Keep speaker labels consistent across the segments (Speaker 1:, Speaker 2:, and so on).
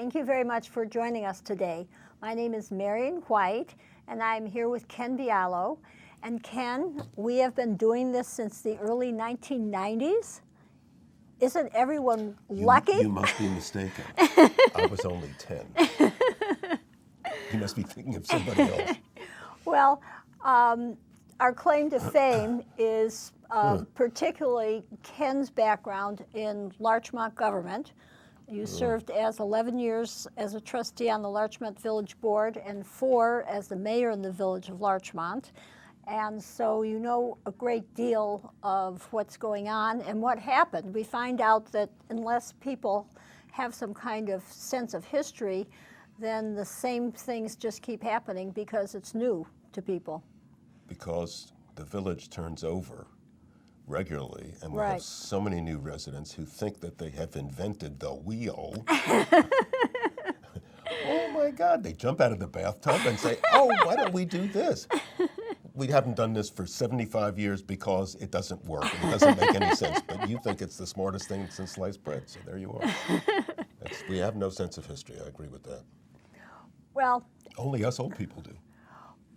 Speaker 1: Thank you very much for joining us today. My name is Marian White, and I'm here with Ken Bialo. And Ken, we have been doing this since the early 1990s. Isn't everyone lucky?
Speaker 2: You must be mistaken. I was only 10. You must be thinking of somebody else.
Speaker 1: Well, our claim to fame is particularly Ken's background in Larchmont government. You served as 11 years as a trustee on the Larchmont Village Board and 4 as the mayor in the village of Larchmont. And so you know a great deal of what's going on and what happened. We find out that unless people have some kind of sense of history, then the same things just keep happening because it's new to people.
Speaker 2: Because the village turns over regularly, and we have so many new residents who think that they have invented the wheel. Oh my God, they jump out of the bathtub and say, oh, why don't we do this? We haven't done this for 75 years because it doesn't work. It doesn't make any sense. But you think it's the smartest thing since sliced bread, so there you are. We have no sense of history. I agree with that.
Speaker 1: Well,
Speaker 2: only us old people do.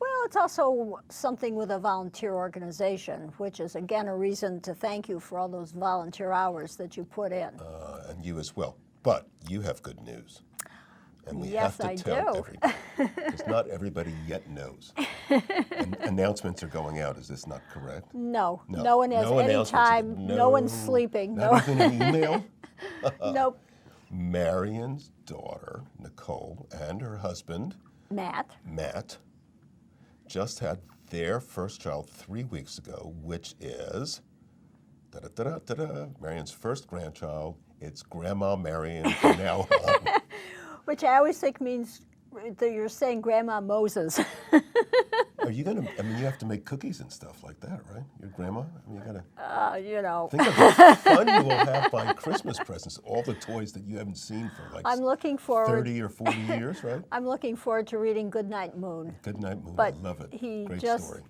Speaker 1: Well, it's also something with a volunteer organization, which is, again, a reason to thank you for all those volunteer hours that you put in.
Speaker 2: And you as well. But you have good news. And we
Speaker 1: yes,
Speaker 2: have to tell everybody, because not everybody yet knows. And announcements are going out. Is this not correct?
Speaker 1: No one has any time. No one's sleeping.
Speaker 2: Not even an email?
Speaker 1: Nope.
Speaker 2: Marian's daughter, Nicole, and her husband, Matt, just had their first child 3 weeks ago, which is Marian's first grandchild. It's Grandma Marian from now on.
Speaker 1: Which I always think means that you're saying Grandma Moses.
Speaker 2: Are you gonna? I mean, you have to make cookies and stuff like that, right? Your grandma. I mean, you gotta.
Speaker 1: You know.
Speaker 2: Think of the fun you will have buying Christmas presents. All the toys that you haven't seen for like.
Speaker 1: I'm looking forward.
Speaker 2: 30 or 40 years, right?
Speaker 1: I'm looking forward to reading Goodnight Moon.
Speaker 2: Goodnight Moon.
Speaker 1: But
Speaker 2: I love it. Great story.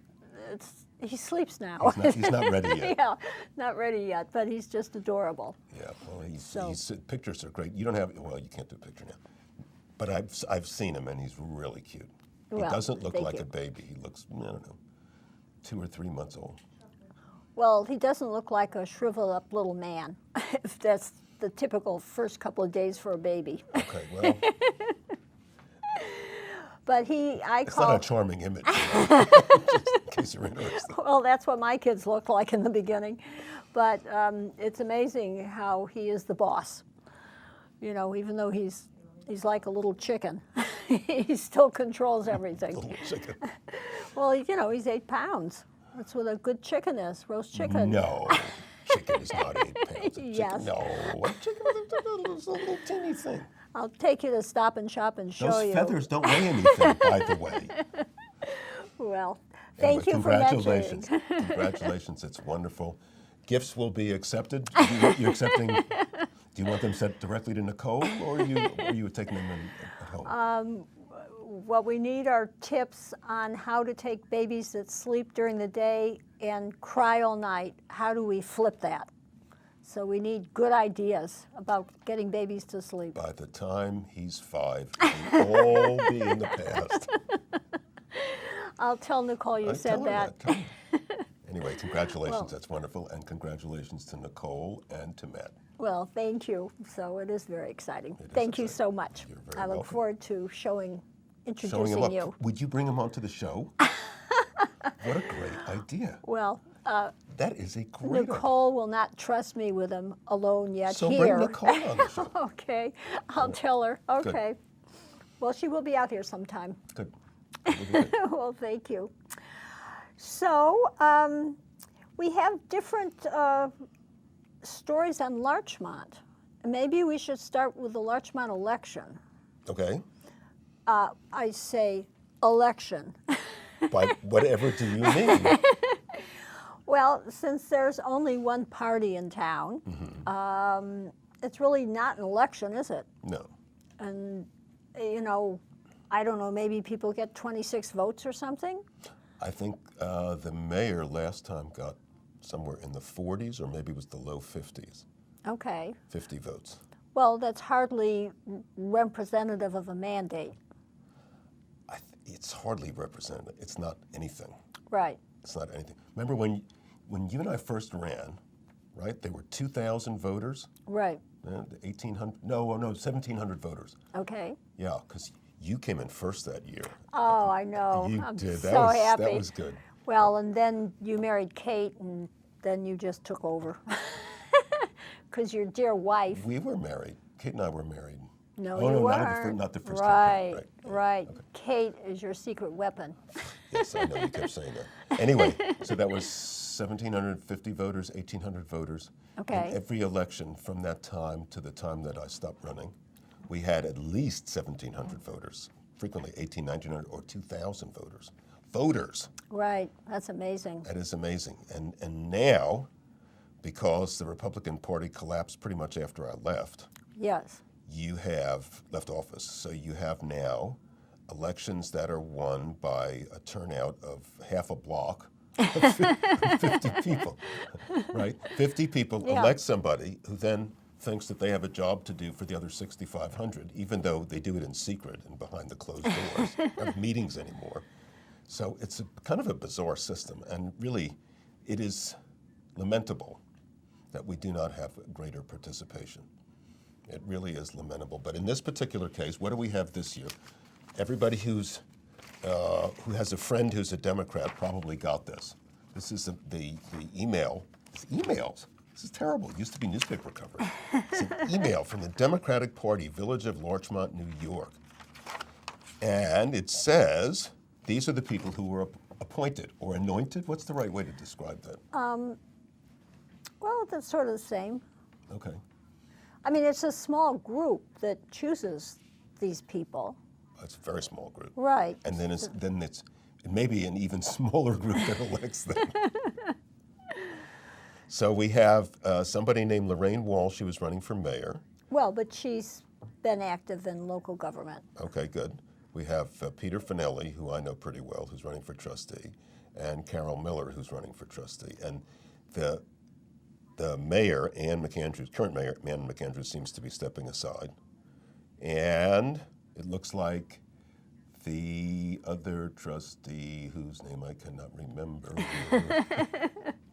Speaker 1: He sleeps now.
Speaker 2: He's not ready yet.
Speaker 1: Yeah, not ready yet, but he's just adorable.
Speaker 2: Yeah, well, pictures are great. You don't have, well, you can't do a picture now. But I've seen him, and he's really cute. He doesn't look like a baby. He looks, I don't know, 2 or 3 months old.
Speaker 1: Well, he doesn't look like a shriveled up little man, if that's the typical first couple of days for a baby.
Speaker 2: Okay, well.
Speaker 1: But
Speaker 2: it's not a charming image, you know, just in case you're interested.
Speaker 1: Well, that's what my kids looked like in the beginning. But it's amazing how he is the boss. You know, even though he's like a little chicken, he still controls everything.
Speaker 2: Little chicken.
Speaker 1: Well, you know, he's 8 pounds. That's what a good chicken is, roast chicken.
Speaker 2: No, chicken is not 8 pounds.
Speaker 1: Yes.
Speaker 2: No, a chicken is a little teeny thing.
Speaker 1: I'll take you to Stop and Shop and show you.
Speaker 2: Those feathers don't weigh anything, by the way.
Speaker 1: Well, thank you for mentioning.
Speaker 2: Congratulations, it's wonderful. Gifts will be accepted. You're accepting, do you want them sent directly to Nicole, or are you taking them at home?
Speaker 1: What we need are tips on how to take babies that sleep during the day and cry all night. How do we flip that? So we need good ideas about getting babies to sleep.
Speaker 2: By the time he's 5, it'll all be in the past.
Speaker 1: I'll tell Nicole you said that.
Speaker 2: Anyway, congratulations. That's wonderful. And congratulations to Nicole and to Matt.
Speaker 1: Well, thank you. So it is very exciting.
Speaker 2: Thank
Speaker 1: Thank you so much.
Speaker 2: You're very
Speaker 1: I look
Speaker 2: welcome.
Speaker 1: forward to introducing
Speaker 2: Showing him up.
Speaker 1: you.
Speaker 2: Would you bring him onto the show? What a great idea.
Speaker 1: Well,
Speaker 2: that is a great
Speaker 1: Nicole will not trust me with him alone yet
Speaker 2: so
Speaker 1: here.
Speaker 2: bring Nicole on the show.
Speaker 1: Okay, I'll tell her. Okay. Good. Well, she will be out here sometime.
Speaker 2: Good.
Speaker 1: Well, thank you. So we have different stories on Larchmont. Maybe we should start with the Larchmont election.
Speaker 2: Okay.
Speaker 1: I say election.
Speaker 2: By whatever do you mean?
Speaker 1: Well, since there's only one party in town, it's really not an election, is it?
Speaker 2: No.
Speaker 1: And, you know, I don't know, maybe people get 26 votes or something?
Speaker 2: I think the mayor last time got somewhere in the 40s, or maybe it was the low 50s.
Speaker 1: Okay.
Speaker 2: 50 votes.
Speaker 1: Well, that's hardly representative of a mandate.
Speaker 2: It's hardly representative. It's not anything.
Speaker 1: Right.
Speaker 2: It's not anything. Remember when you and I first ran, right? There were 2,000 voters.
Speaker 1: Right.
Speaker 2: 1,700 voters.
Speaker 1: Okay.
Speaker 2: Yeah, because you came in first that year.
Speaker 1: Oh, I know.
Speaker 2: You
Speaker 1: I'm
Speaker 2: did.
Speaker 1: so happy.
Speaker 2: That was good.
Speaker 1: Well, and then you married Kate, and then you just took over. Because your dear wife.
Speaker 2: We were married. Kate and I were married.
Speaker 1: No,
Speaker 2: oh,
Speaker 1: you
Speaker 2: no,
Speaker 1: weren't.
Speaker 2: not the first
Speaker 1: right,
Speaker 2: campaign.
Speaker 1: Right.
Speaker 2: Okay.
Speaker 1: Kate is your secret weapon.
Speaker 2: Yes, I know you kept saying that. Anyway, so that was 1,750 voters, 1,800 voters.
Speaker 1: Okay.
Speaker 2: And every election from that time to the time that I stopped running, we had at least 1,700 voters, frequently 1,800, 1,900, or 2,000 voters. Voters.
Speaker 1: Right. That's amazing.
Speaker 2: That is amazing. And now, because the Republican Party collapsed pretty much after I left,
Speaker 1: Yes.
Speaker 2: you have left office. So you have now elections that are won by a turnout of half a block of 50 people, right? 50 people
Speaker 1: Yeah.
Speaker 2: elect somebody who then thinks that they have a job to do for the other 6,500, even though they do it in secret and behind the closed doors. They don't have meetings anymore. So it's kind of a bizarre system, and really it is lamentable that we do not have greater participation. It really is lamentable. But in this particular case, what do we have this year? Everybody who has a friend who's a Democrat probably got this. This is the email. It's emails. This is terrible. It used to be newspaper coverage. It's an email from the Democratic Party, Village of Larchmont, New York. And it says, these are the people who were appointed or anointed. What's the right way to describe that?
Speaker 1: Well, that's sort of the same.
Speaker 2: Okay.
Speaker 1: I mean, it's a small group that chooses these people.
Speaker 2: It's a very small group.
Speaker 1: Right.
Speaker 2: And then it's maybe an even smaller group that elects them. So we have somebody named Lorraine Wall. She was running for mayor.
Speaker 1: Well, but she's been active in local government.
Speaker 2: Okay, good. We have Peter Finelli, who I know pretty well, who's running for trustee, and Carol Miller, who's running for trustee. And the mayor, Ann McAndrews, current mayor, Ann McAndrews, seems to be stepping aside. And it looks like the other trustee, whose name I cannot remember,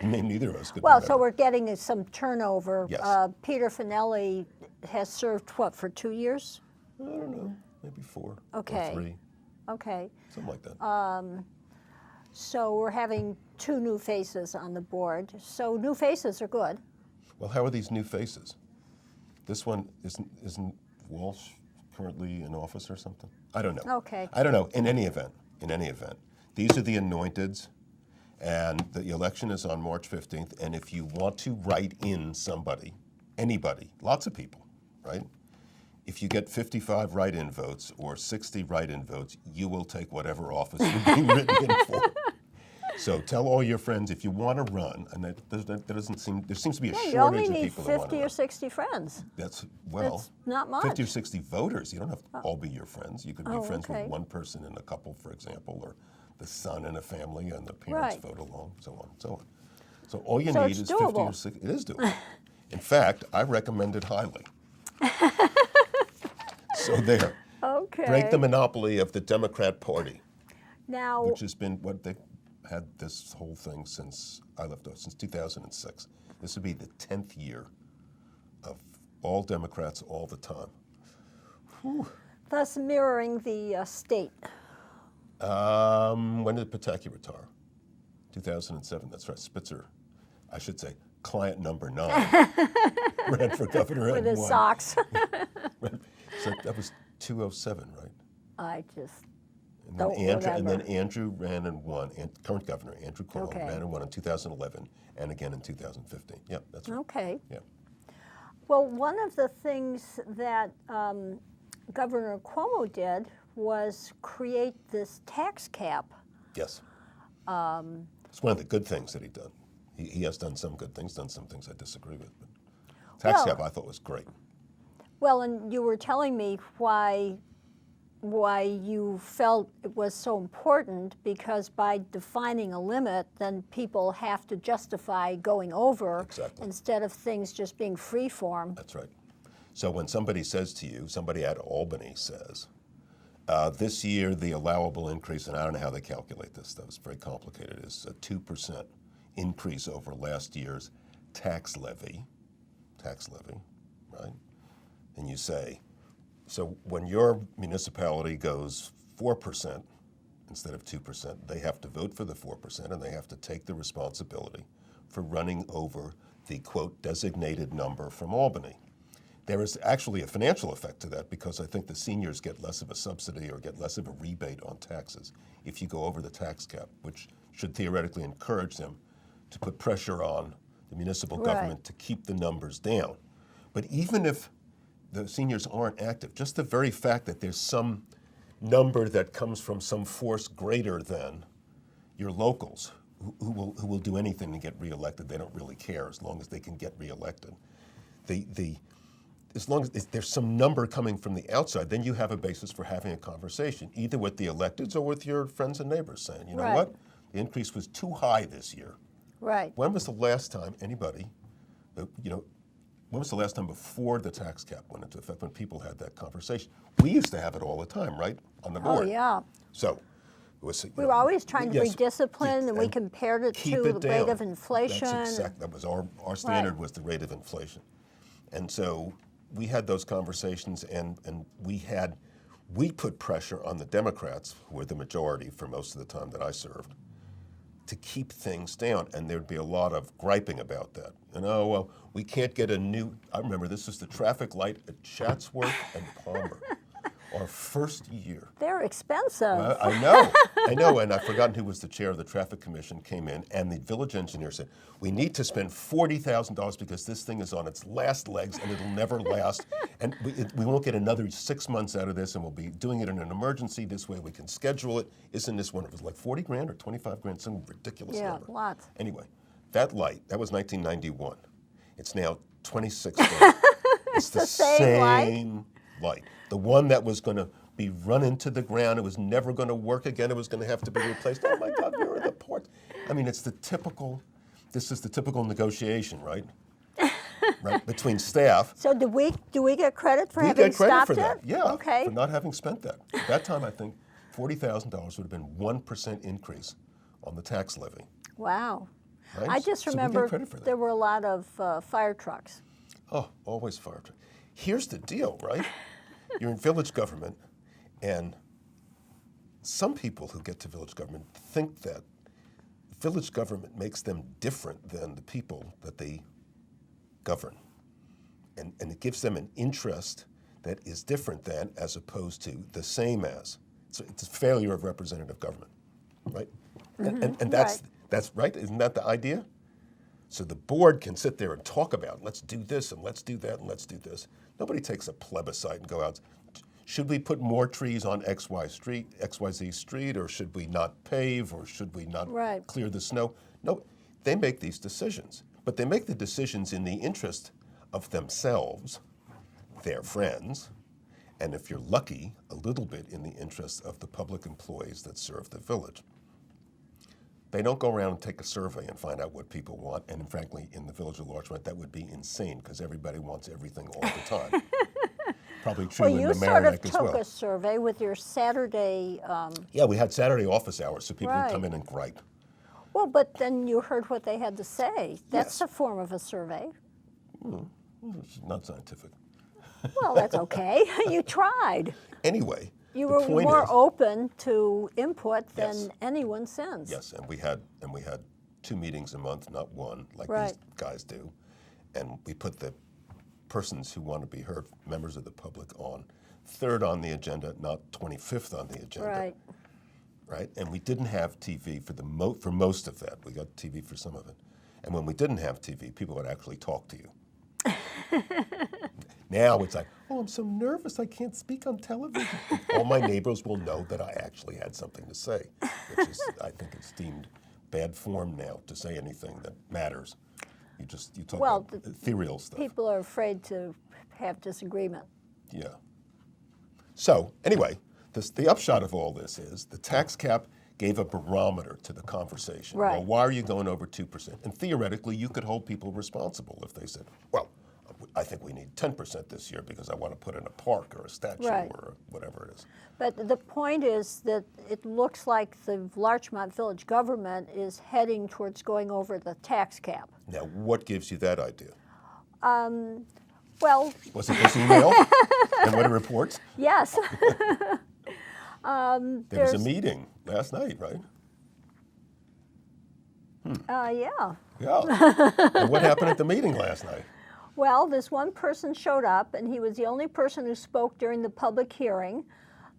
Speaker 2: name neither of us could
Speaker 1: Well,
Speaker 2: remember.
Speaker 1: so we're getting some turnover.
Speaker 2: Yes.
Speaker 1: Peter Finelli has served, what, for 2 years?
Speaker 2: I don't know, maybe 4
Speaker 1: Okay.
Speaker 2: or 3,
Speaker 1: Okay.
Speaker 2: something like that.
Speaker 1: So we're having 2 new faces on the board. So new faces are good.
Speaker 2: Well, how are these new faces? This one isn't Walsh currently in office or something? I don't know.
Speaker 1: Okay.
Speaker 2: I don't know. In any event, these are the anointeds, and the election is on March 15th. And if you want to write in somebody, anybody, lots of people, right? If you get 55 write-in votes or 60 write-in votes, you will take whatever office you're being written in for. So tell all your friends if you want to run, and that doesn't seem, there seems to be a
Speaker 1: You
Speaker 2: shortage
Speaker 1: only
Speaker 2: of
Speaker 1: need
Speaker 2: people that want
Speaker 1: 50
Speaker 2: to
Speaker 1: or
Speaker 2: run.
Speaker 1: 60 friends.
Speaker 2: That's 50
Speaker 1: not
Speaker 2: or
Speaker 1: much.
Speaker 2: 60 voters. You don't have to all be your friends. You could be
Speaker 1: Oh,
Speaker 2: friends
Speaker 1: okay.
Speaker 2: with one person in a couple, for example, or the son in a family, and the parents
Speaker 1: Right.
Speaker 2: vote along, so on and so on. So all you
Speaker 1: So
Speaker 2: need
Speaker 1: it's
Speaker 2: is 50 or
Speaker 1: doable.
Speaker 2: 60. It is doable. In fact, I recommend it highly. So there.
Speaker 1: Okay.
Speaker 2: Break the monopoly of the Democrat Party,
Speaker 1: Now,
Speaker 2: which has been what they had this whole thing since I left office, since 2006. This would be the 10th year of all Democrats all the time. Whew.
Speaker 1: thus mirroring the state.
Speaker 2: When did Pataki retire? 2007, that's right. Spitzer, I should say, client number 9, ran for governor
Speaker 1: With
Speaker 2: and
Speaker 1: his
Speaker 2: won.
Speaker 1: socks.
Speaker 2: So that was 2007, right?
Speaker 1: I just
Speaker 2: And
Speaker 1: don't
Speaker 2: then
Speaker 1: remember.
Speaker 2: Andrew ran and won, and current governor, Andrew Cuomo,
Speaker 1: Okay.
Speaker 2: ran and won in 2011 and again in 2015. Yep, that's right.
Speaker 1: Okay.
Speaker 2: Yeah.
Speaker 1: Well, one of the things that Governor Cuomo did was create this tax cap.
Speaker 2: Yes. It's one of the good things that he done. He has done some good things, done some things I disagree with. But tax
Speaker 1: Well-
Speaker 2: cap I thought was great.
Speaker 1: Well, and you were telling me why you felt it was so important, because by defining a limit, then people have to justify going over
Speaker 2: Exactly.
Speaker 1: instead of things just being free form.
Speaker 2: That's right. So when somebody says to you, somebody at Albany says, this year the allowable increase, and I don't know how they calculate this stuff, it's very complicated, is a 2% increase over last year's tax levy, right? And you say, so when your municipality goes 4% instead of 2%, they have to vote for the 4% and they have to take the responsibility for running over the, quote, designated number from Albany. There is actually a financial effect to that because I think the seniors get less of a subsidy or get less of a rebate on taxes if you go over the tax cap, which should theoretically encourage them to put pressure on the municipal government to keep the numbers down. But even if the seniors aren't active, just the very fact that there's some number that comes from some force greater than your locals who will do anything to get reelected. They don't really care as long as they can get reelected. As long as there's some number coming from the outside, then you have a basis for having a conversation, either with the electeds or with your friends and neighbors saying, you know what, the increase was too high this year.
Speaker 1: Right.
Speaker 2: When was the last time anybody, when was the last time before the tax cap went into effect when people had that conversation? We used to have it all the time, right, on the board.
Speaker 1: Oh, yeah.
Speaker 2: So it was,
Speaker 1: we were always trying to be disciplined, and we compared it to the rate of inflation.
Speaker 2: That was our standard was the rate of inflation. And so we had those conversations, and we put pressure on the Democrats, who were the majority for most of the time that I served, to keep things down, and there'd be a lot of griping about that. And oh, well, we can't get a new, I remember this was the traffic light at Chatsworth and Palmer, our first year.
Speaker 1: They're expensive.
Speaker 2: I know, and I've forgotten who was the chair of the traffic commission came in, and the village engineer said, we need to spend $40,000 because this thing is on its last legs and it'll never last, and we won't get another 6 months out of this, and we'll be doing it in an emergency. This way we can schedule it. Isn't this one? It was like 40 grand or 25 grand, some ridiculous number.
Speaker 1: Yeah, lots.
Speaker 2: Anyway, that light, that was 1991. It's now 26 grand. It's the same light. The one that was going to be run into the ground, it was never going to work again, it was going to have to be replaced. Oh my God, where are the ports? I mean, this is the typical negotiation, right? Right, between staff.
Speaker 1: So do we get credit for having
Speaker 2: We get credit
Speaker 1: stopped
Speaker 2: for that,
Speaker 1: it?
Speaker 2: yeah,
Speaker 1: Okay.
Speaker 2: for not having spent that. At that time, I think $40,000 would have been 1% increase on the tax levy.
Speaker 1: Wow.
Speaker 2: Right?
Speaker 1: I just
Speaker 2: So we get
Speaker 1: remember
Speaker 2: credit for that.
Speaker 1: there were a lot of fire trucks.
Speaker 2: Oh, always fire truck. Here's the deal, right? You're in village government, and some people who get to village government think that village government makes them different than the people that they govern. And it gives them an interest that is different than, as opposed to the same as. So it's a failure of representative government, right? And that's right, isn't that the idea? So the board can sit there and talk about, let's do this and let's do that and let's do this. Nobody takes a plebiscite and go out, should we put more trees on XYZ street, or should we not pave, or should we not clear the snow? No, they make these decisions, but they make the decisions in the interest of themselves, their friends, and if you're lucky, a little bit in the interest of the public employees that serve the village. They don't go around and take a survey and find out what people want, and frankly, in the village of Larchmont, that would be insane because everybody wants everything all the time. Probably true in the Marian as well.
Speaker 1: Well, you sort of took a survey with your Saturday.
Speaker 2: Yeah, we had Saturday office hours, so people would come in and gripe.
Speaker 1: Well, but then you heard what they had to say. That's a form of a survey.
Speaker 2: It's not scientific.
Speaker 1: Well, that's okay. You tried.
Speaker 2: Anyway.
Speaker 1: You were more open to input than anyone since.
Speaker 2: Yes, and we had 2 meetings a month, not one, like these guys do. And we put the persons who want to be heard, members of the public, on 3rd on the agenda, not 25th on the agenda. Right? And we didn't have TV for most of that. We got TV for some of it. And when we didn't have TV, people would actually talk to you. Now it's like, oh, I'm so nervous, I can't speak on television. All my neighbors will know that I actually had something to say, which is, I think it's deemed bad form now to say anything that matters. You talk about ethereal stuff.
Speaker 1: People are afraid to have disagreement.
Speaker 2: Yeah. So anyway, the upshot of all this is the tax cap gave a barometer to the conversation. Well, why are you going over 2%? And theoretically, you could hold people responsible if they said, well, I think we need 10% this year because I want to put in a park or a statue
Speaker 1: Right.
Speaker 2: or whatever it is.
Speaker 1: But the point is that it looks like the Larchmont village government is heading towards going over the tax cap.
Speaker 2: Now, what gives you that idea?
Speaker 1: Well,
Speaker 2: Was it this email and what it reports?
Speaker 1: yes.
Speaker 2: There was a meeting last night, right?
Speaker 1: Yeah.
Speaker 2: Yeah. And what happened at the meeting last night?
Speaker 1: Well, this one person showed up, and he was the only person who spoke during the public hearing.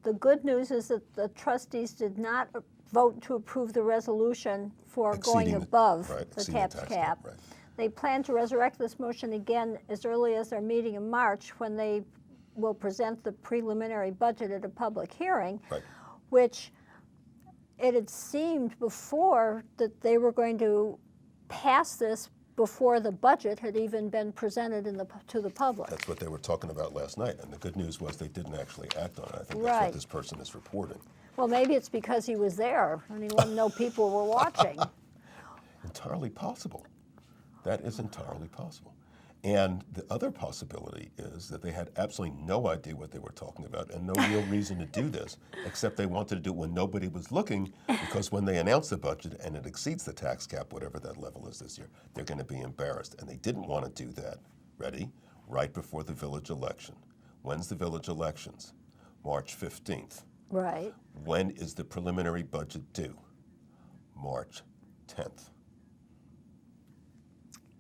Speaker 1: The good news is that the trustees did not vote to approve the resolution for going above the tax cap.
Speaker 2: Right.
Speaker 1: They plan to resurrect this motion again as early as their meeting in March, when they will present the preliminary budget at a public hearing,
Speaker 2: Right.
Speaker 1: which it had seemed before that they were going to pass this before the budget had even been presented to the public.
Speaker 2: That's what they were talking about last night, and the good news was they didn't actually act on it. I think that's
Speaker 1: Right.
Speaker 2: what this person is reporting.
Speaker 1: Well, maybe it's because he was there and he wanted to know people were watching.
Speaker 2: Entirely possible. That is entirely possible. And the other possibility is that they had absolutely no idea what they were talking about and no real reason to do this, except they wanted to do it when nobody was looking, because when they announce the budget and it exceeds the tax cap, whatever that level is this year, they're going to be embarrassed. And they didn't want to do that, ready, right before the village election. When's the village elections? March 15th.
Speaker 1: Right.
Speaker 2: When is the preliminary budget due? March 10th.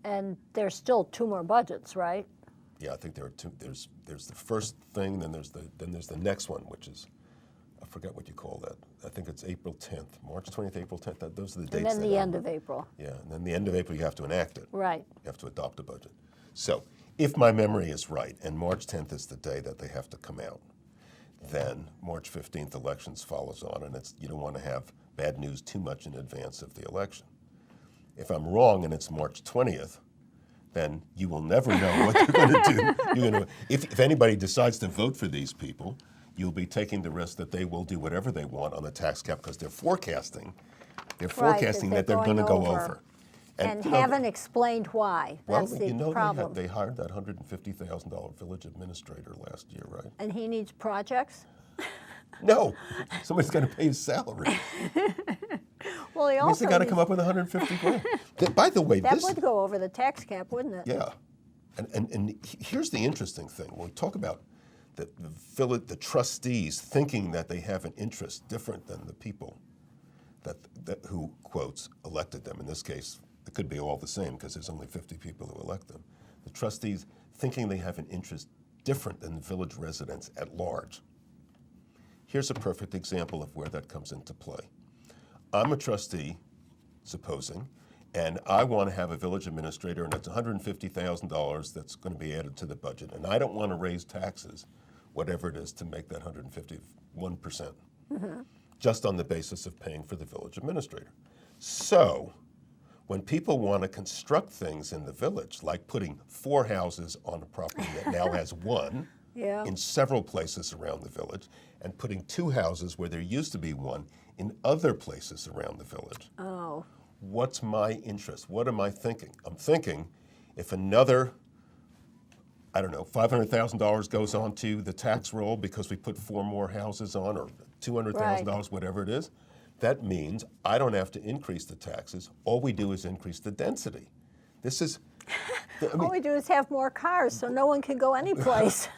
Speaker 1: And there's still 2 more budgets, right?
Speaker 2: Yeah, I think there are two. There's the first thing, then there's the next one, which is, I forget what you call that. I think it's April 10th, March 20th, April 10th. Those are the dates.
Speaker 1: And then the end of April.
Speaker 2: Yeah, and then the end of April you have to enact it.
Speaker 1: Right.
Speaker 2: You have to adopt a budget. So, if my memory is right, and March 10th is the day that they have to come out, then March 15th elections follows on, and you don't want to have bad news too much in advance of the election. If I'm wrong and it's March 20th, then you will never know what you're going to do. If anybody decides to vote for these people, you'll be taking the risk that they will do whatever they want on the tax cap because they're forecasting that they're going to go over.
Speaker 1: And haven't explained why. That's the problem.
Speaker 2: They hired that $150,000 village administrator last year, right?
Speaker 1: And he needs projects?
Speaker 2: No, somebody's got to pay his salary.
Speaker 1: Well, he also
Speaker 2: They got to come up with $150,000. By the way,
Speaker 1: that would go over the tax cap, wouldn't it?
Speaker 2: Yeah, and here's the interesting thing. When we talk about the trustees thinking that they have an interest different than the people that who, quotes, elected them. In this case, it could be all the same because there's only 50 people who elect them. The trustees thinking they have an interest different than the village residents at large. Here's a perfect example of where that comes into play. I'm a trustee, supposing, and I want to have a village administrator, and it's $150,000 that's going to be added to the budget, and I don't want to raise taxes, whatever it is, to make that 151%, just on the basis of paying for the village administrator. So, when people want to construct things in the village, like putting 4 houses on a property that now has 1, in several places around the village, and putting 2 houses where there used to be 1 in other places around the village.
Speaker 1: Oh.
Speaker 2: What's my interest? What am I thinking? I'm thinking if another, I don't know, $500,000 goes onto the tax roll because we put 4 more houses on, or $200,000, whatever it is, that means I don't have to increase the taxes. All we do is increase the density. This is...
Speaker 1: all we do is have more cars, so no one can go anyplace.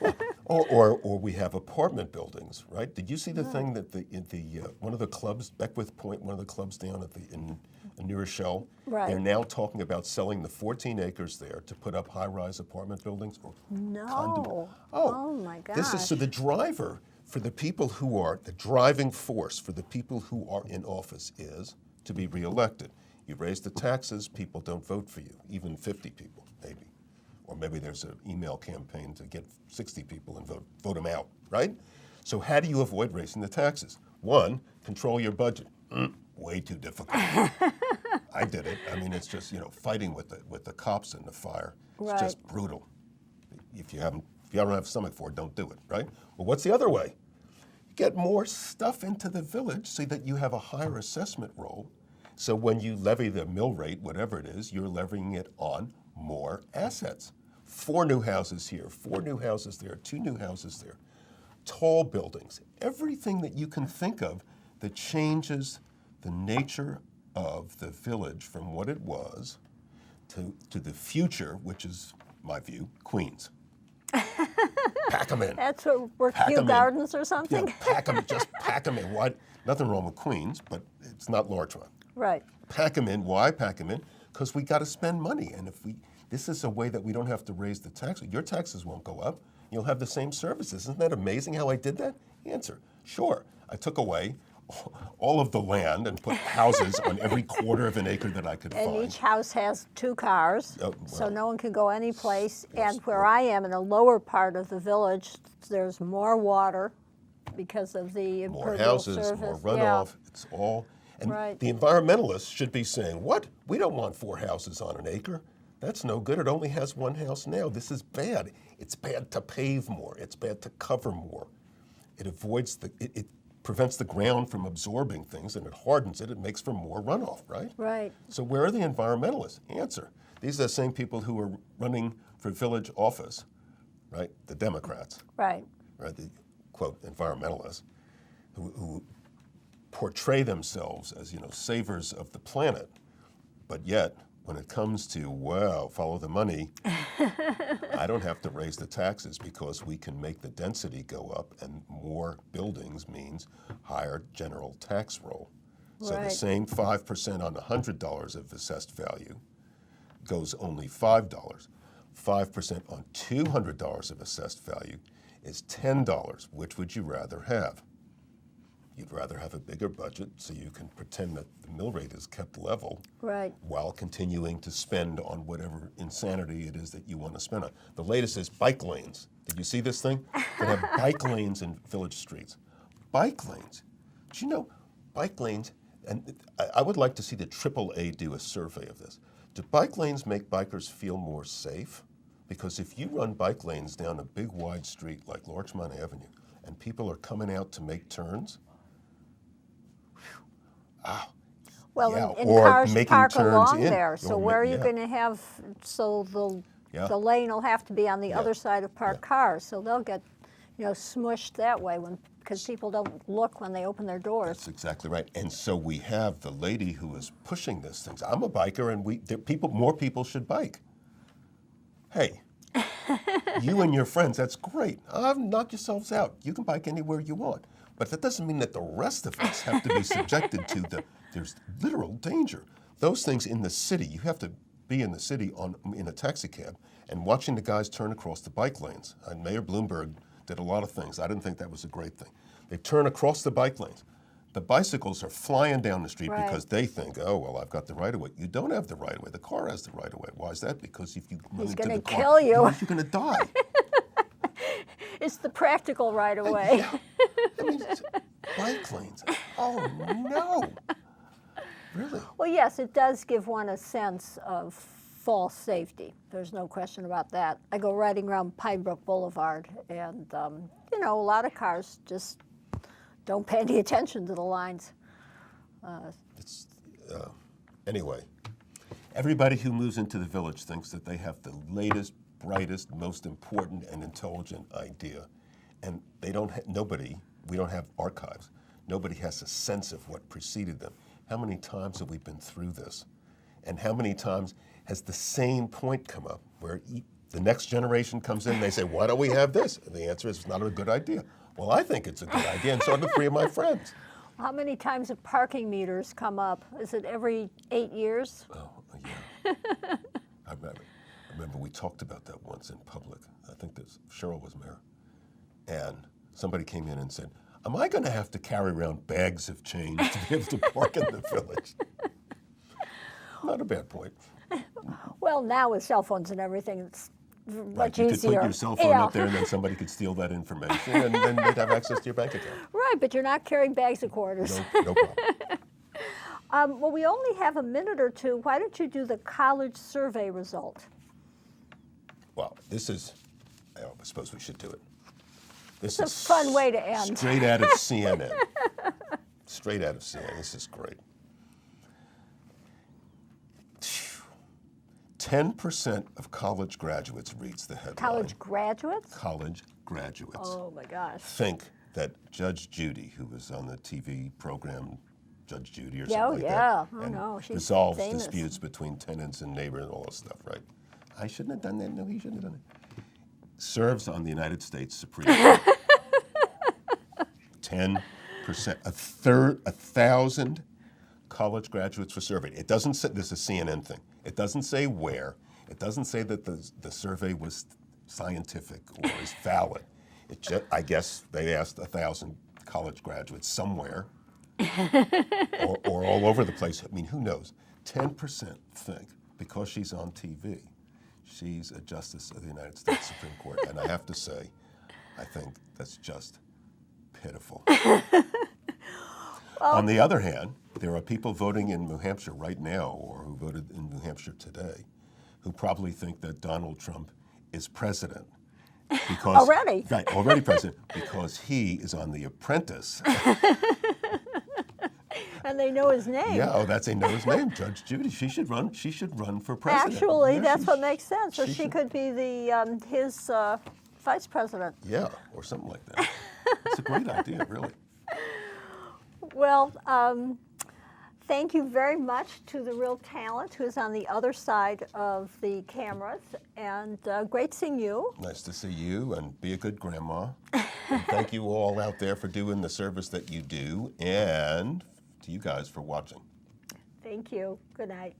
Speaker 2: or we have apartment buildings, right? Did you see the thing that one of the clubs, Beckwith Point, one of the clubs down in New Rochelle, they're now talking about selling the 14 acres there to put up high-rise apartment buildings?
Speaker 1: No. Oh my gosh.
Speaker 2: So the driver for the people who are, the driving force for the people who are in office is to be reelected. You raise the taxes, people don't vote for you, even 50 people, maybe. Or maybe there's an email campaign to get 60 people and vote them out, right? So how do you avoid raising the taxes? 1, control your budget. Way too difficult. I did it. I mean, it's just, fighting with the cops in the fire. It's just brutal. If you don't have a stomach for it, don't do it, right? Well, what's the other way? Get more stuff into the village so that you have a higher assessment roll. So when you levy the mill rate, whatever it is, you're levying it on more assets. 4 new houses here, 4 new houses there, 2 new houses there. Tall buildings, everything that you can think of that changes the nature of the village from what it was to the future, which is, my view, Queens. Pack them in.
Speaker 1: That's what we're
Speaker 2: Pack 'em
Speaker 1: Kew
Speaker 2: in.
Speaker 1: Gardens or something?
Speaker 2: Yeah, pack them, just pack them in. Why? Nothing wrong with Queens, but it's not Larchmont.
Speaker 1: Right.
Speaker 2: Pack them in. Why pack them in? Because we got to spend money, and this is a way that we don't have to raise the taxes. Your taxes won't go up. You'll have the same services. Isn't that amazing how I did that? Answer: sure. I took away all of the land and put houses on every quarter of an acre that I could
Speaker 1: And
Speaker 2: find.
Speaker 1: each house has 2 cars,
Speaker 2: Oh,
Speaker 1: so
Speaker 2: well.
Speaker 1: no one can go any place.
Speaker 2: Yes.
Speaker 1: And where I am, in the lower part of the village, there's more water because of the
Speaker 2: More
Speaker 1: impervial
Speaker 2: houses,
Speaker 1: surface.
Speaker 2: more runoff. It's all. And
Speaker 1: Right.
Speaker 2: the environmentalists should be saying, what? We don't want 4 houses on an acre. That's no good. It only has 1 house now. This is bad. It's bad to pave more. It's bad to cover more. It avoids it prevents the ground from absorbing things, and it hardens it. It makes for more runoff, right?
Speaker 1: Right.
Speaker 2: So where are the environmentalists? Answer: these are the same people who are running for village office, right? The Democrats,
Speaker 1: Right.
Speaker 2: right? The quote environmentalists who portray themselves as, savers of the planet, but yet when it comes to, follow the money, I don't have to raise the taxes because we can make the density go up, and more buildings means higher general tax roll. So the
Speaker 1: Right.
Speaker 2: same 5% on $100 of assessed value goes only $5. 5% on $200 of assessed value is $10. Which would you rather have? You'd rather have a bigger budget so you can pretend that the mill rate is kept level
Speaker 1: Right.
Speaker 2: while continuing to spend on whatever insanity it is that you want to spend on. The latest is bike lanes. Did you see this thing? They have bike lanes in village streets. Bike lanes. Do you know bike lanes? And I would like to see the AAA do a survey of this. Do bike lanes make bikers feel more safe? Because if you run bike lanes down a big wide street like Larchmont Avenue and people are coming out to make turns,
Speaker 1: Well,
Speaker 2: yeah,
Speaker 1: and
Speaker 2: or
Speaker 1: cars
Speaker 2: making
Speaker 1: park
Speaker 2: turns
Speaker 1: along
Speaker 2: in,
Speaker 1: there, so
Speaker 2: or
Speaker 1: where are you
Speaker 2: yeah.
Speaker 1: going to have, so
Speaker 2: Yeah.
Speaker 1: the lane will have to be on the
Speaker 2: Yeah.
Speaker 1: other side of parked
Speaker 2: Yeah.
Speaker 1: cars, so they'll get, smushed that way because people don't look when they open their doors.
Speaker 2: That's exactly right. And so we have the lady who is pushing this thing. I'm a biker, and more people should bike. Hey, you and your friends, that's great. Knock yourselves out. You can bike anywhere you want. But that doesn't mean that the rest of us have to be subjected to there's literal danger. Those things in the city, you have to be in the city in a taxi cab and watching the guys turn across the bike lanes. And Mayor Bloomberg did a lot of things. I didn't think that was a great thing. They turn across the bike lanes. The bicycles are flying down the street
Speaker 1: Right.
Speaker 2: because they think, I've got the right of way. You don't have the right of way. The car has the right of way. Why is that? Because if you run
Speaker 1: He's
Speaker 2: into
Speaker 1: gonna
Speaker 2: the car,
Speaker 1: kill you.
Speaker 2: you're going to die.
Speaker 1: It's the practical right away.
Speaker 2: Yeah. I mean, bike lanes. Oh, no. Really?
Speaker 1: Well, yes, it does give one a sense of false safety. There's no question about that. I go riding around Pine Brook Boulevard, and, a lot of cars just don't pay any attention to the lines.
Speaker 2: Anyway, everybody who moves into the village thinks that they have the latest, brightest, most important and intelligent idea. And we don't have archives. Nobody has a sense of what preceded them. How many times have we been through this? And how many times has the same point come up where the next generation comes in and they say, why don't we have this? And the answer is, it's not a good idea. Well, I think it's a good idea, and so do 3 of my friends.
Speaker 1: How many times have parking meters come up? Is it every 8 years?
Speaker 2: Oh, yeah. I remember we talked about that once in public. I think that Cheryl was mayor. And somebody came in and said, am I going to have to carry around bags of change to be able to park in the village? Not a bad point.
Speaker 1: Well, now with cell phones and everything, it's
Speaker 2: Right,
Speaker 1: much
Speaker 2: you
Speaker 1: easier.
Speaker 2: could put your cell phone up there and then somebody could steal that information and then they'd have access to your bank account.
Speaker 1: Right, but you're not carrying bags of quarters.
Speaker 2: No problem.
Speaker 1: Well, we only have a minute or two. Why don't you do the college survey result?
Speaker 2: Well, this is, I suppose we should do it. This
Speaker 1: It's a fun way to end.
Speaker 2: Straight out of CNN. Straight out of CNN. This is great. 10% of college graduates, reads the headline.
Speaker 1: College graduates?
Speaker 2: College graduates.
Speaker 1: Oh my gosh.
Speaker 2: Think that Judge Judy, who was on the TV program Judge Judy or
Speaker 1: Yeah,
Speaker 2: something like
Speaker 1: yeah.
Speaker 2: that,
Speaker 1: Oh,
Speaker 2: and
Speaker 1: no, she's
Speaker 2: resolves
Speaker 1: famous.
Speaker 2: disputes between tenants and neighbors and all this stuff, right? I shouldn't have done that. No, he shouldn't have done it. Serves on the United States Supreme Court. 10%, 1,000 college graduates were surveyed. It doesn't say, this is a CNN thing. It doesn't say where. It doesn't say that the survey was scientific or is valid. It just, I guess they asked 1,000 college graduates somewhere or all over the place. I mean, who knows? 10% think because she's on TV, she's a justice of the United States Supreme Court. And I have to say, I think that's just pitiful. On the other hand, there are people voting in New Hampshire right now, or who voted in New Hampshire today, who probably think that Donald Trump is president. Because,
Speaker 1: Already?
Speaker 2: Right, already president, because he is on The Apprentice.
Speaker 1: And they know his name.
Speaker 2: Yeah, oh, they know his name, Judge Judy. She should run for president.
Speaker 1: Actually,
Speaker 2: Yeah,
Speaker 1: that's what makes sense. So
Speaker 2: she
Speaker 1: she
Speaker 2: should-
Speaker 1: could be the his vice president.
Speaker 2: Yeah, or something like that. It's a great idea, really.
Speaker 1: Well, thank you very much to the real talent who's on the other side of the cameras. And great seeing you.
Speaker 2: Nice to see you, and be a good grandma. And thank you all out there for doing the service that you do, and to you guys for watching.
Speaker 1: Thank you. Good night.